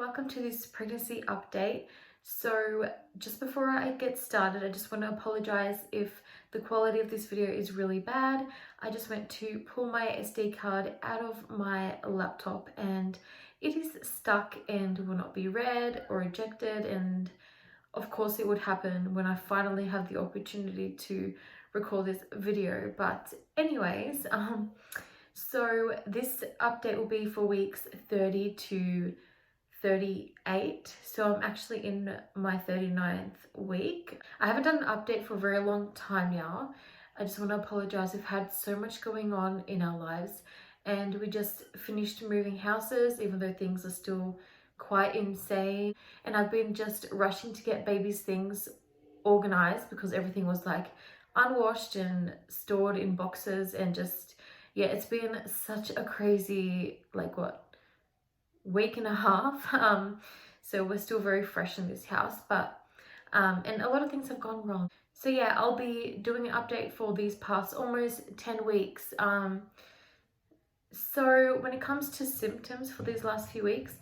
welcome to this pregnancy update. So just before I get started, I just want to apologize if the quality of this video is really bad. I just went to pull my SD card out of my laptop and it is stuck and will not be read or ejected, and of course it would happen when I finally have the opportunity to record this video. But anyways, so this update will be for weeks 30 to 38. So I'm actually in my 39th week. I haven't done an update for a very long time now. I just want to apologize. We've had so much going on in our lives, and we just finished moving houses, even though things are still quite insane. And I've been just rushing to get baby's things organized because everything was like unwashed and stored in boxes, and just, yeah, it's been such a crazy, week and a half. So we're still very fresh in this house, but and a lot of things have gone wrong. So yeah, I'll be doing an update for these past almost 10 weeks. So when it comes to symptoms for these last few weeks,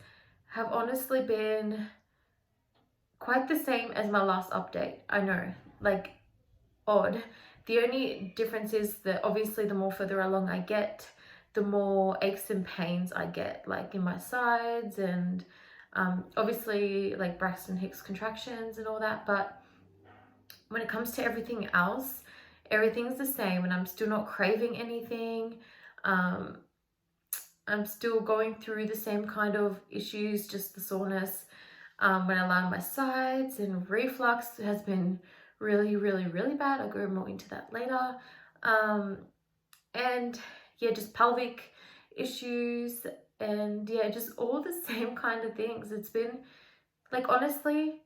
have honestly been quite the same as my last update. I know, like, odd. The only difference is that obviously the more further along I get, the more aches and pains I get, like in my sides, and obviously like Braxton Hicks contractions and all that. But when it comes to everything else, everything's the same, and I'm still not craving anything. I'm still going through the same kind of issues, just the soreness when I lie on my sides, and reflux has been really bad. I'll go more into that later. And yeah, just pelvic issues, and yeah, just all the same kind of things. It's been, like, honestly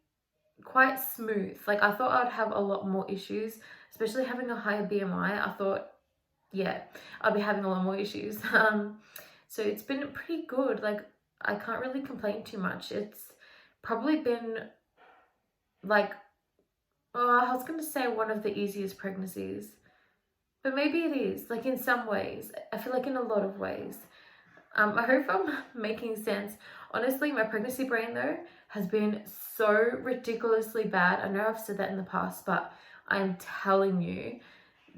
quite smooth. Like, I thought I'd have a lot more issues, especially having a higher BMI. I thought, yeah, I'll be having a lot more issues. So it's been pretty good. Like, I can't really complain too much. It's probably been like, I was gonna say one of the easiest pregnancies, but maybe it is, like, in some ways. I feel like in a lot of ways. I hope I'm making sense. Honestly, my pregnancy brain though has been so ridiculously bad. I know I've said that in the past, but I'm telling you,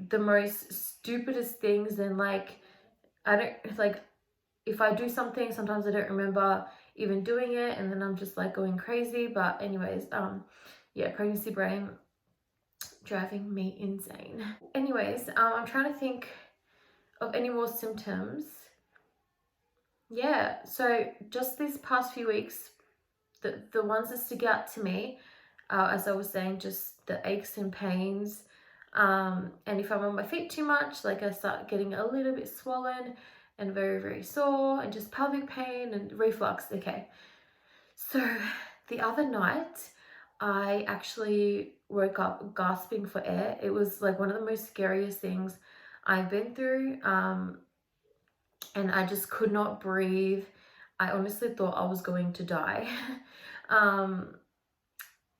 the most stupidest things. And like, I don't, like, if I do something, sometimes I don't remember even doing it, and then I'm just like going crazy. But anyways, yeah, pregnancy brain driving me insane. Anyways, I'm trying to think of any more symptoms. Yeah, so just these past few weeks, the ones that stick out to me, as I was saying, just the aches and pains, and if I'm on my feet too much, like, I start getting a little bit swollen and very sore, and just pelvic pain and reflux. Okay, so the other night I actually woke up gasping for air. It was like one of the most scariest things I've been through, and I just could not breathe. I honestly thought I was going to die.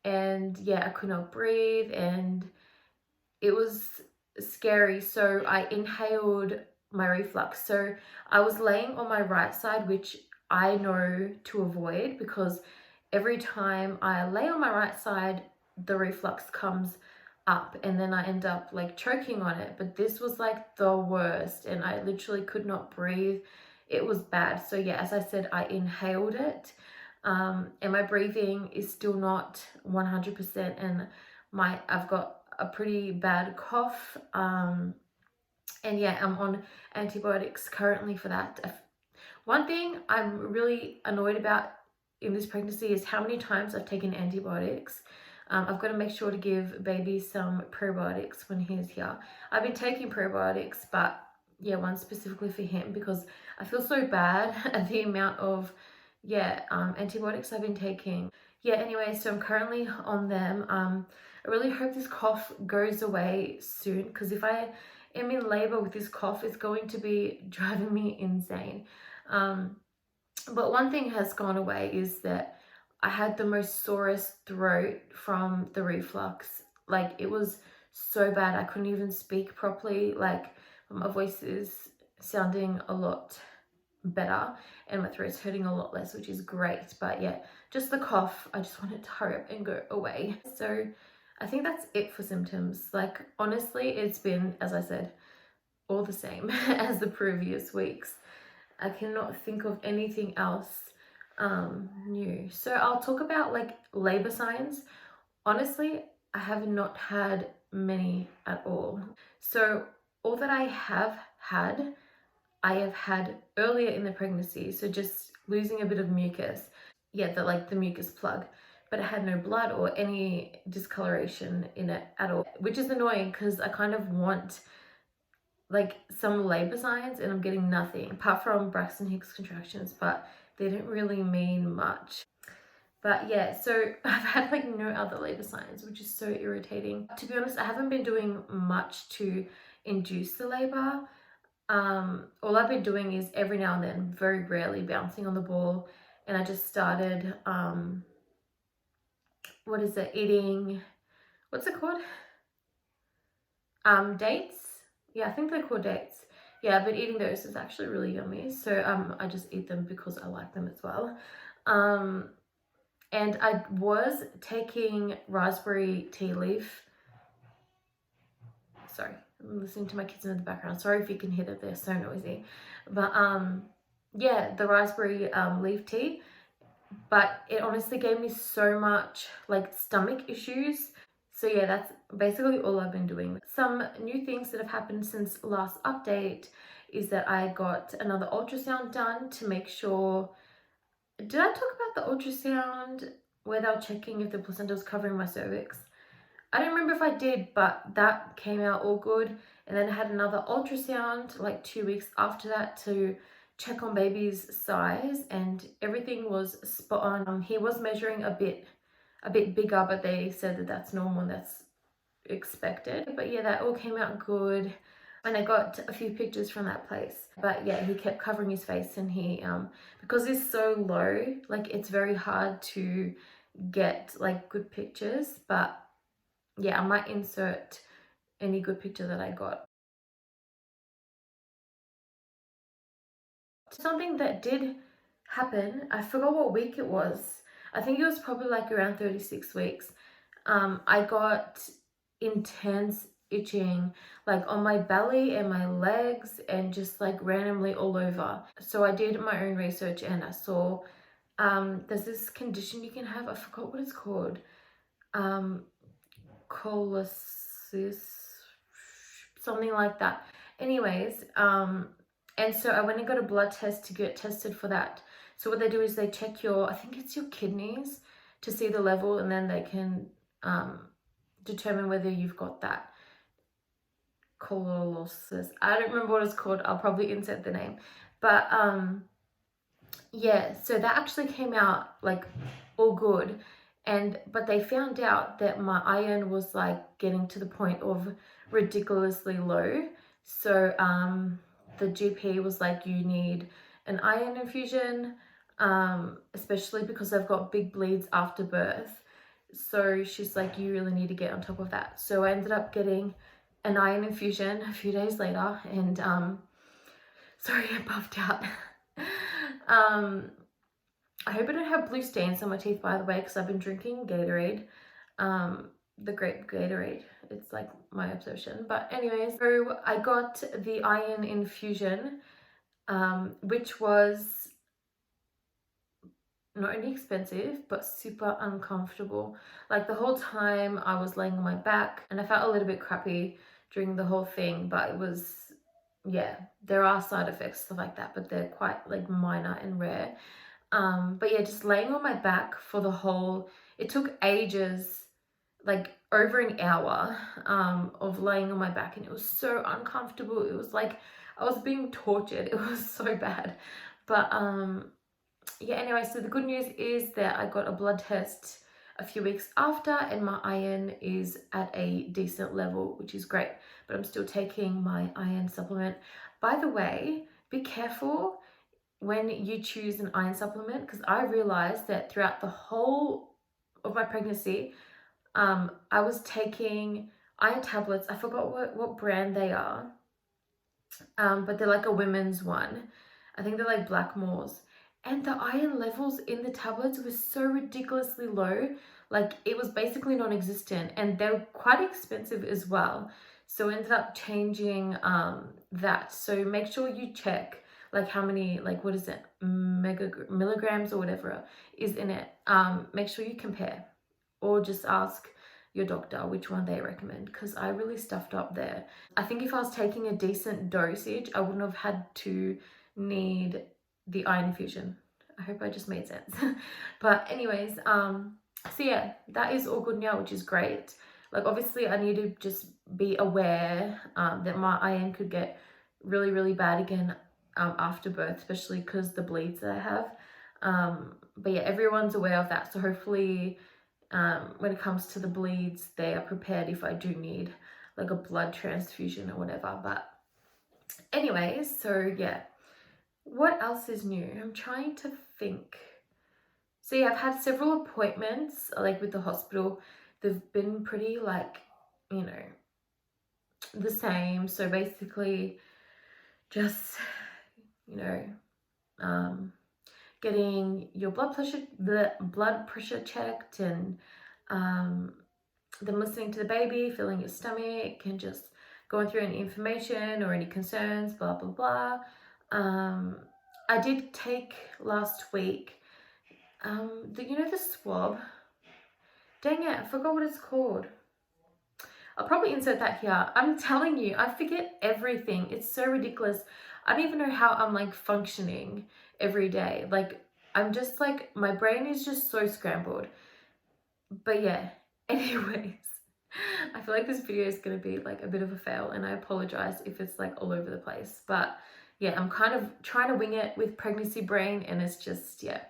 And yeah, I could not breathe, and it was scary. So I inhaled my reflux. So I was laying on my right side, which I know to avoid, because every time I lay on my right side, the reflux comes up, and then I end up like choking on it. But this was like the worst, and I literally could not breathe. It was bad. So yeah, as I said, I inhaled it, and my breathing is still not 100%, and I've got a pretty bad cough, and yeah, I'm on antibiotics currently for that. One thing I'm really annoyed about in this pregnancy is how many times I've taken antibiotics. I've got to make sure to give baby some probiotics when he's here. I've been taking probiotics, but yeah, one specifically for him, because I feel so bad at the amount of, yeah, antibiotics I've been taking. Yeah, anyway, so I'm currently on them. I really hope this cough goes away soon, because if I am in labor with this cough, it's going to be driving me insane. But one thing has gone away is that I had the most sorest throat from the reflux. Like, it was so bad, I couldn't even speak properly. Like, my voice is sounding a lot better and my throat's hurting a lot less, which is great. But yeah, just the cough, I just wanted to hurry up and go away. So I think that's it for symptoms. Like honestly, it's been, as I said, all the same as the previous weeks. I cannot think of anything else new. So I'll talk about like labor signs. Honestly, I have not had many at all. So all that I have had earlier in the pregnancy. So just losing a bit of mucus. Yeah, the mucus plug. But it had no blood or any discoloration in it at all, which is annoying because I kind of want like some labor signs and I'm getting nothing apart from Braxton Hicks contractions, but they don't really mean much. But yeah, so I've had like no other labor signs, which is so irritating. To be honest, I haven't been doing much to induce the labor. All I've been doing is every now and then, very rarely, bouncing on the ball. And I just started, eating, what's it called? Dates. Yeah, I think they're called dates. Yeah, I've been eating those. It's actually really yummy. So I just eat them because I like them as well. And I was taking raspberry tea leaf. Sorry, I'm listening to my kids in the background. Sorry if you can hear that, they're so noisy. But yeah, the raspberry leaf tea. But it honestly gave me so much like stomach issues. So yeah, that's basically all I've been doing. Some new things that have happened since last update is that I got another ultrasound done to make sure. Did I talk about the ultrasound where they were checking if the placenta was covering my cervix? I don't remember if I did, but that came out all good. And then I had another ultrasound like 2 weeks after that to check on baby's size, and everything was spot on. He was measuring a bit bigger, but they said that that's normal and that's expected. But yeah, that all came out good. And I got a few pictures from that place. But yeah, he kept covering his face, and he because it's so low, like it's very hard to get like good pictures. But yeah, I might insert any good picture that I got. Something that did happen, I forgot what week it was. I think it was probably like around 36 weeks. I got intense itching like on my belly and my legs and just like randomly all over. So I did my own research and I saw there's this condition you can have. I forgot what it's called. Colitis, something like that. Anyways, and so I went and got a blood test to get tested for that. So what they do is they check your, I think it's your kidneys, to see the level, and then they can determine whether you've got that colitis. I don't remember what it's called. I'll probably insert the name. But yeah, so that actually came out like all good. But they found out that my iron was like getting to the point of ridiculously low. So the GP was like, you need an iron infusion, especially because I've got big bleeds after birth. So she's like, you really need to get on top of that. So I ended up getting an iron infusion a few days later, and sorry, I puffed out. I hope I don't have blue stains on my teeth, by the way, because I've been drinking Gatorade, the grape Gatorade. It's like my obsession. But anyways, so I got the iron infusion, which was not only expensive, but super uncomfortable. Like the whole time I was laying on my back, and I felt a little bit crappy during the whole thing, but it was, yeah, there are side effects, stuff like that, but they're quite like minor and rare. But yeah, just laying on my back for the whole, it took ages, like over an hour of laying on my back, and it was so uncomfortable. It was like I was being tortured. It was so bad. But yeah, anyway, so the good news is that I got a blood test a few weeks after, and my iron is at a decent level, which is great. But I'm still taking my iron supplement. By the way, be careful when you choose an iron supplement, because I realized that throughout the whole of my pregnancy, I was taking iron tablets. I forgot what brand they are, but they're like a women's one. I think they're like Blackmores. And the iron levels in the tablets were so ridiculously low. Like it was basically non-existent, and they're quite expensive as well. So I ended up changing that. So make sure you check like how many, like what is it, milligrams or whatever is in it. Make sure you compare, or just ask your doctor which one they recommend, because I really stuffed up there. I think if I was taking a decent dosage, I wouldn't have had to need the iron infusion. I hope I just made sense. But anyways, so yeah, that is all good now, which is great. Like obviously I need to just be aware that my iron could get really, really bad again after birth, especially because the bleeds that I have. But yeah, everyone's aware of that. So hopefully when it comes to the bleeds, they are prepared if I do need like a blood transfusion or whatever. But anyways, so yeah, what else is new? I'm trying to think. So yeah, I've had several appointments like with the hospital. They've been pretty like, you know, the same. So basically just, you know, getting your blood pressure checked, and them listening to the baby, feeling your stomach, and just going through any information or any concerns, blah blah blah. I did take last week the swab. Dang it, I forgot what it's called. I'll probably insert that here. I'm telling you, I forget everything. It's so ridiculous. I don't even know how I'm like functioning every day. Like I'm just like, my brain is just so scrambled. But yeah, anyways, I feel like this video is going to be like a bit of a fail, and I apologize if it's like all over the place. But yeah, I'm kind of trying to wing it with pregnancy brain, and it's just, yeah,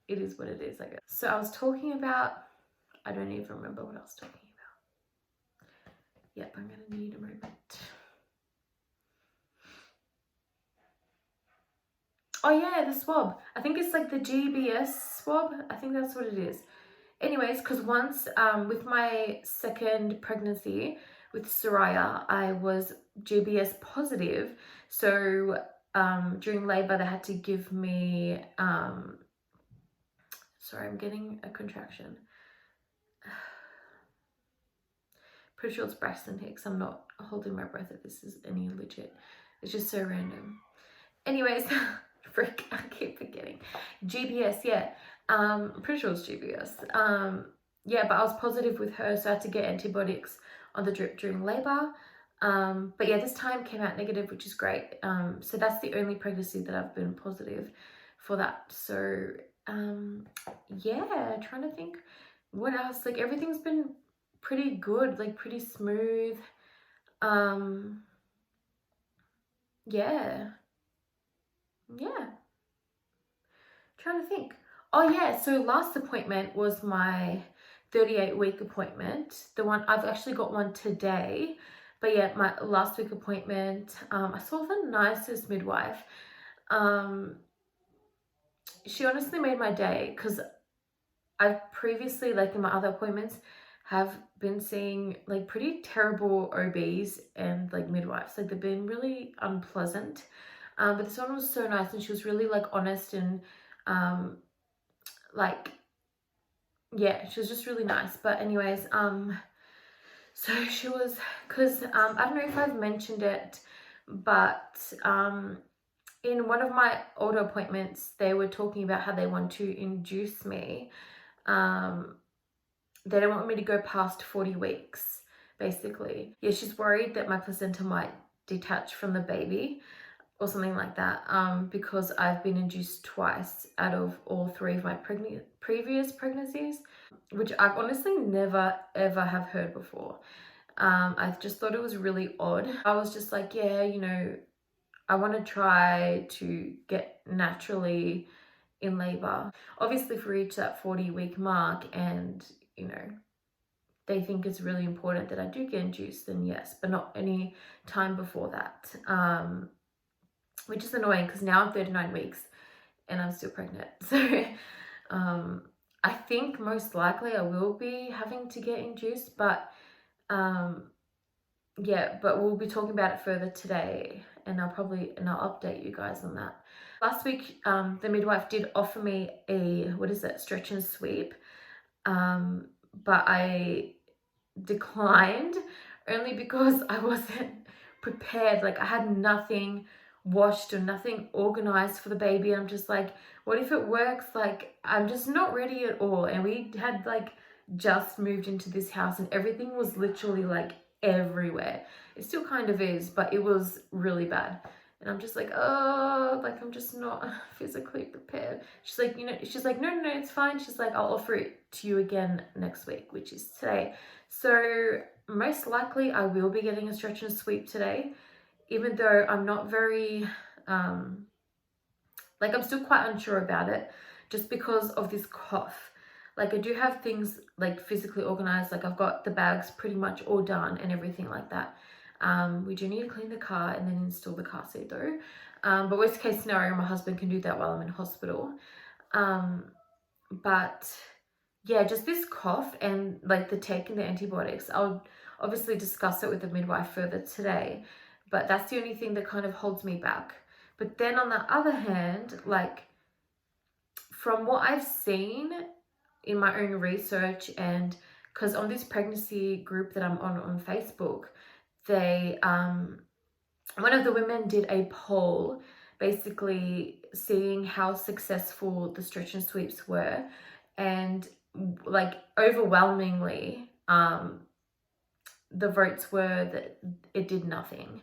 it is what it is, I guess. So I was talking about, I don't even remember what I was talking about. Yep, I'm going to need a moment. Oh yeah, the swab. I think it's like the GBS swab. I think that's what it is. Anyways, because once with my second pregnancy with Soraya, I was GBS positive. So during labor, they had to give me, sorry, I'm getting a contraction. Pretty sure it's Braxton Hicks. I'm not holding my breath if this is any legit. It's just so random. Anyways, frick, I keep forgetting. GBS, yeah. I'm pretty sure it's GBS. Yeah, but I was positive with her, so I had to get antibiotics on the drip during labor. But yeah, this time came out negative, which is great. So that's the only pregnancy that I've been positive for that. So yeah, trying to think what else. Like everything's been pretty good, like pretty smooth. Yeah. Trying to think. Oh yeah, so last appointment was my 38-week appointment. The one, I've actually got one today. But yeah, my last week appointment, I saw the nicest midwife. She honestly made my day, because I've previously, like in my other appointments, have been seeing like pretty terrible OBs and like midwives. Like they've been really unpleasant. But this one was so nice, and she was really like honest, and like, yeah, she was just really nice. But anyways, so she was, because I don't know if I've mentioned it, but in one of my older appointments, they were talking about how they want to induce me. They don't want me to go past 40 weeks, basically. Yeah, she's worried that my placenta might detach from the baby or something like that, because I've been induced twice out of all 3 of my previous pregnancies, which I've honestly never ever have heard before. I just thought it was really odd. I was just like, yeah, you know, I want to try to get naturally in labor. Obviously, if we reach that 40-week mark and, you know, they think it's really important that I do get induced, then yes, but not any time before that. Which is annoying, because now I'm 39 weeks and I'm still pregnant. So I think most likely I will be having to get induced, but yeah, but we'll be talking about it further today. and I'll update you guys on that. Last week, the midwife did offer me a, stretch and sweep, but I declined only because I wasn't prepared. Like, I had nothing washed or nothing organized for the baby. I'm just like, what if it works? Like, I'm just not ready at all. And we had like just moved into this house and everything was literally like everywhere. It still kind of is, but it was really bad. And I'm just like, oh, like, I'm just not physically prepared. She's like, no, it's fine. She's like, I'll offer it to you again next week, which is today. So most likely I will be getting a stretch and sweep today, even though I'm not very, I'm still quite unsure about it just because of this cough. Like, I do have things like physically organized. Like, I've got the bags pretty much all done and everything like that. We do need to clean the car and then install the car seat though. But worst case scenario, my husband can do that while I'm in hospital. But yeah, just this cough and like the taking the antibiotics. I'll obviously discuss it with the midwife further today, but that's the only thing that kind of holds me back. But then on the other hand, like, from what I've seen in my own research, and because on this pregnancy group that I'm on Facebook, they one of the women did a poll basically seeing how successful the stretch and sweeps were, and like overwhelmingly the votes were that it did nothing.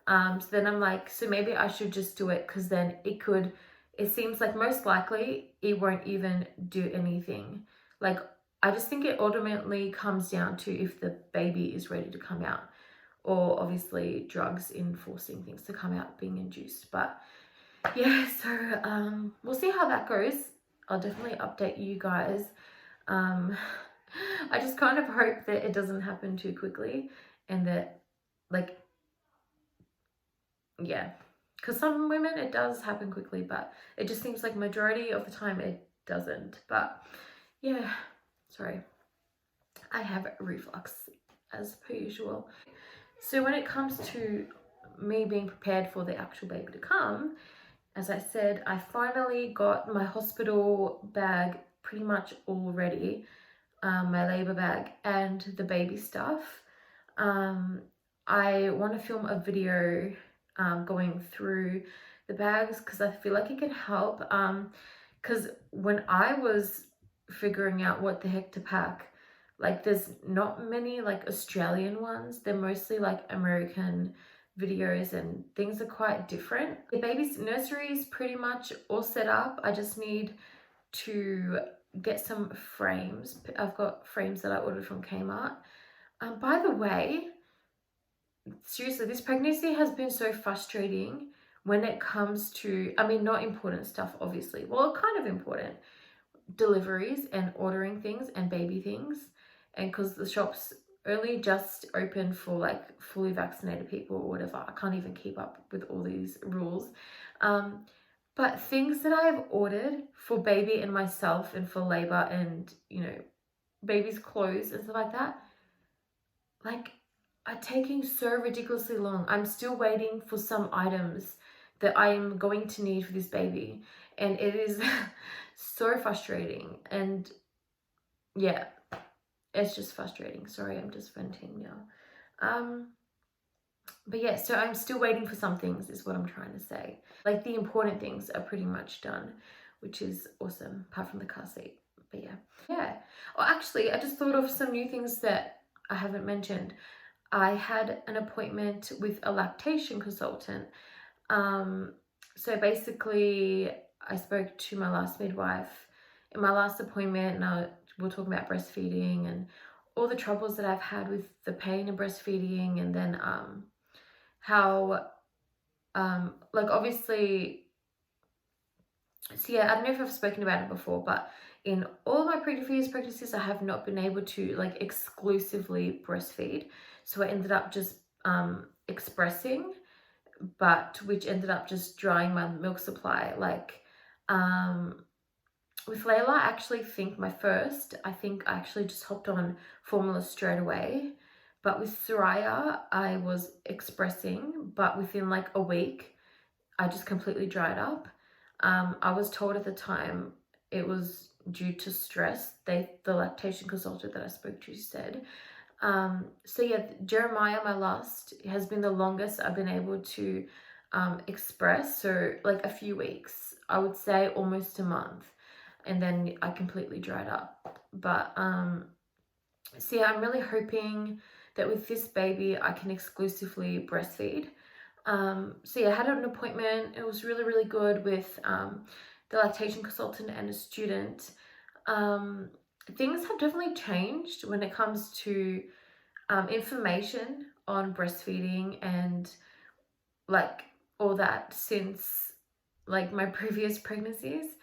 So then I'm like, so maybe I should just do it, because then it seems like most likely it won't even do anything. Like, I just think it ultimately comes down to if the baby is ready to come out, or obviously drugs in forcing things to come out being induced. But yeah, so we'll see how that goes. I'll definitely update you guys. I just kind of hope that it doesn't happen too quickly, and that, like, yeah, because some women it does happen quickly, but it just seems like majority of the time it doesn't. But yeah, sorry, I have reflux as per usual. So when it comes to me being prepared for the actual baby to come, as I said, I finally got my hospital bag pretty much all ready, my labor bag and the baby stuff. I want to film a video going through the bags, because I feel like it can help, because when I was figuring out what the heck to pack, like, there's not many like Australian ones. They're mostly like American videos, and things are quite different. The baby's nursery is pretty much all set up. I just need to get some frames. I've got frames that I ordered from Kmart. By the way, seriously, this pregnancy has been so frustrating when it comes to, I mean, not important stuff, obviously. Well, kind of important. Deliveries and ordering things and baby things. And because the shop's only just open for like fully vaccinated people or whatever, I can't even keep up with all these rules. But things that I've ordered for baby and myself and for labor and, you know, baby's clothes and stuff like that, like, are taking so ridiculously long. I'm still waiting for some items that I am going to need for this baby, and it is so frustrating. And yeah, it's just frustrating. Sorry, I'm just venting now. But yeah, so I'm still waiting for some things is what I'm trying to say. Like, the important things are pretty much done, which is awesome, apart from the car seat. But yeah. Oh, actually, I just thought of some new things that I haven't mentioned. I had an appointment with a lactation consultant. So basically, I spoke to my last midwife in my last appointment, and we're talking about breastfeeding and all the troubles that I've had with the pain of breastfeeding, and then how like, obviously, so yeah, I don't know if I've spoken about it before, but in all my previous pregnancies, I have not been able to like exclusively breastfeed. So I ended up just expressing, but which ended up just drying my milk supply. Like, with Layla, I actually think I actually just hopped on formula straight away. But with Soraya, I was expressing, but within like a week, I just completely dried up. I was told at the time it was due to stress. The lactation consultant that I spoke to said. So yeah, Jeremiah, my last, has been the longest I've been able to express. So like a few weeks, I would say almost a month, and then I completely dried up. But so yeah, I'm really hoping that with this baby I can exclusively breastfeed. So yeah, I had an appointment. It was really, really good with the lactation consultant and a student. Things have definitely changed when it comes to information on breastfeeding and like all that since like my previous pregnancies.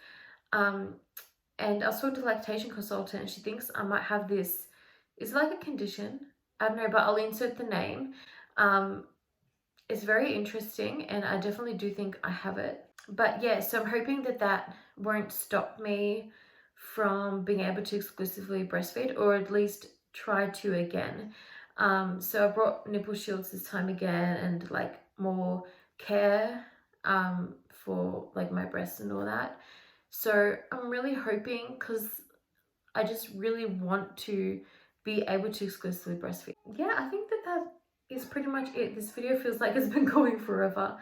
And I was talking to the lactation consultant and she thinks I might have this, it's like a condition. I don't know, but I'll insert the name. It's very interesting and I definitely do think I have it. But yeah, so I'm hoping that that won't stop me from being able to exclusively breastfeed, or at least try to again. So I brought nipple shields this time again and like more care for like my breasts and all that. So I'm really hoping, because I just really want to be able to exclusively breastfeed. Yeah, I think that that is pretty much it. This video feels like it's been going forever.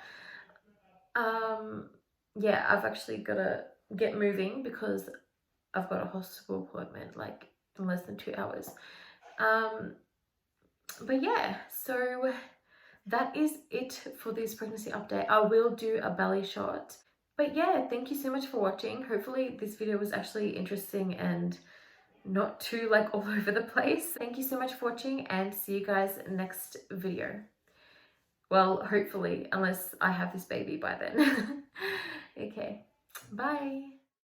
Yeah, I've actually got to get moving because I've got a hospital appointment like in less than 2 hours. But yeah, so that is it for this pregnancy update. I will do a belly shot. But yeah, thank you so much for watching. Hopefully this video was actually interesting and not too like all over the place. Thank you so much for watching and see you guys next video. Well, hopefully, unless I have this baby by then. Okay, bye.